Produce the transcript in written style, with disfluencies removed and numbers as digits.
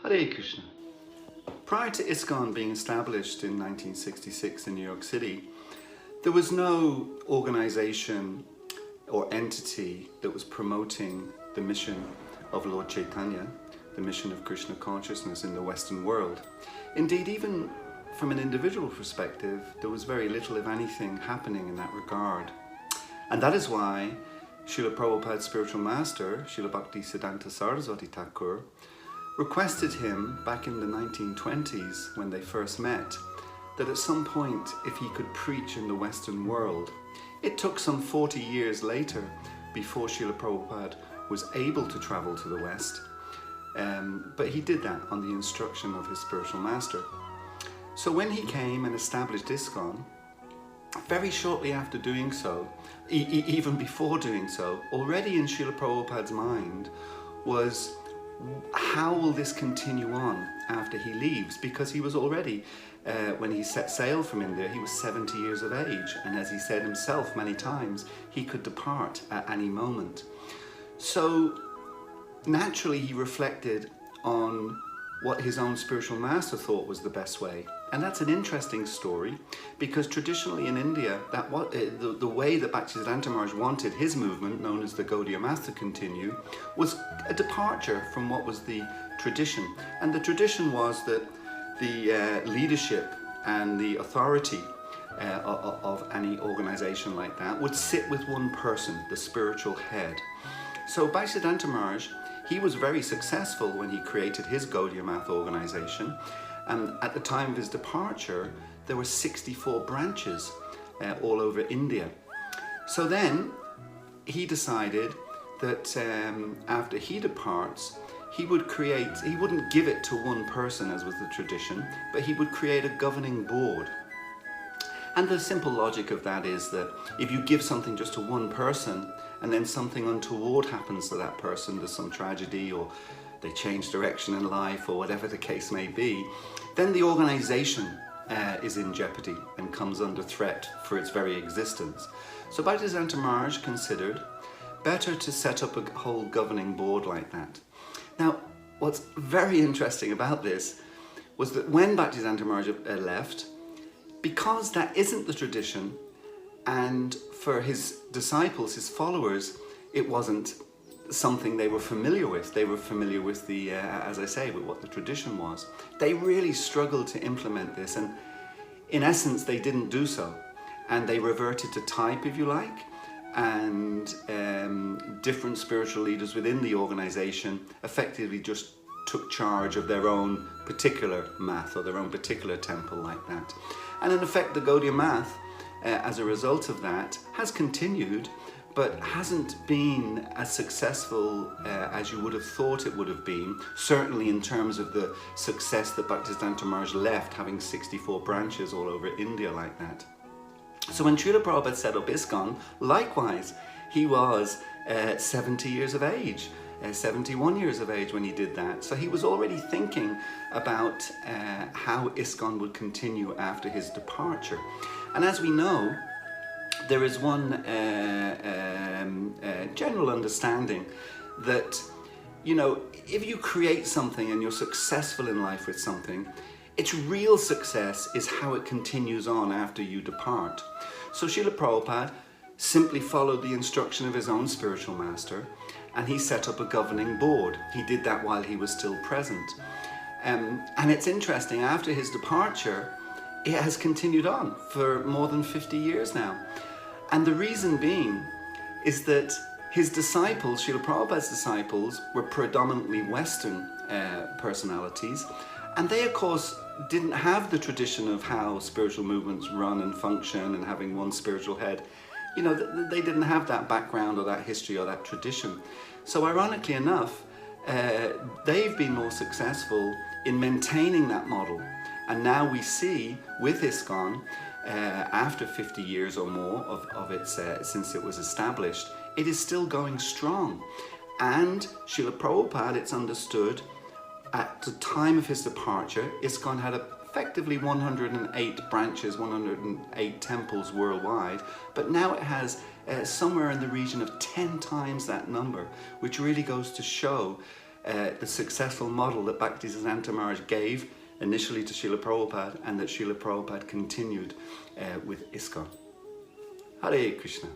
Hare Krishna. Prior to ISKCON being established in 1966 in New York City, there was no organization or entity that was promoting the mission of Lord Chaitanya, the mission of Krishna Consciousness in the Western world. Indeed, even from an individual perspective, there was very little, if anything, happening in that regard. And that is why Srila Prabhupada's spiritual master, Srila Bhaktivedanta Swami Prabhupada, requested him back in the 1920s when they first met, that at some point, if he could preach in the Western world. It took some 40 years later before Srila Prabhupada was able to travel to the West, but he did that on the instruction of his spiritual master. So when he came and established ISKCON, very shortly after doing so, even before doing so, already in Srila Prabhupada's mind was, how will this continue on after he leaves? Because he was already, when he set sail from India, he was 70 years of age. And as he said himself many times, he could depart at any moment. So naturally he reflected on what his own spiritual master thought was the best way. And that's an interesting story, because traditionally in India, the way that Bhaktisiddhanta Maharaj wanted his movement, known as the Gaudiya Vaisnavism, to continue, was a departure from what was the tradition. And the tradition was that the leadership and the authority of any organization like that would sit with one person, the spiritual head. So Bhaktisiddhanta Maharaj, he was very successful when he created his Gaudiya Vaisnavism organization. And at the time of his departure, there were 64 branches all over India. So then he decided that after he departs, he wouldn't give it to one person as was the tradition, but he would create a governing board. And the simple logic of that is that if you give something just to one person and then something untoward happens to that person, there's some tragedy or they change direction in life or whatever the case may be, then the organization is in jeopardy and comes under threat for its very existence. So Bhaktisiddhanta Maharaj considered better to set up a whole governing board like that. Now, what's very interesting about this was that when Bhaktisiddhanta Maharaj left, because that isn't the tradition, and for his disciples, his followers, it wasn't something they were familiar with. They were familiar with the, as I say, with what the tradition was. They really struggled to implement this, and in essence, they didn't do so. And they reverted to type, if you like, and different spiritual leaders within the organization effectively just took charge of their own particular math or their own particular temple like that. And in effect, the Gaudiya Vaisnavism, as a result of that, has continued, but hasn't been as successful as you would have thought it would have been, certainly in terms of the success that Bhaktisiddhanta Maharaj left, having 64 branches all over India like that. So when Srila Prabhupada set up ISKCON, likewise, he was 70 years of age, 71 years of age when he did that. So he was already thinking about how ISKCON would continue after his departure. And as we know, there is one general understanding that, you know, if you create something and you're successful in life with something, its real success is how it continues on after you depart. So Srila Prabhupada simply followed the instruction of his own spiritual master, and he set up a governing board. He did that while he was still present. And it's interesting, after his departure, it has continued on for more than 50 years now. And the reason being is that his disciples, Srila Prabhupada's disciples, were predominantly Western personalities, and they of course didn't have the tradition of how spiritual movements run and function and having one spiritual head. You know, they didn't have that background or that history or that tradition. So ironically enough, they've been more successful in maintaining that model. And now we see with ISKCON, after 50 years or more of it since it was established, it is still going strong. And Srila Prabhupada, it's understood, at the time of his departure, ISKCON had effectively 108 branches, 108 temples worldwide, but now it has somewhere in the region of 10 times that number, which really goes to show the successful model that Bhaktisiddhanta Maharaj gave initially to Srila Prabhupada, and that Srila Prabhupada continued with ISKCON. Hare Krishna.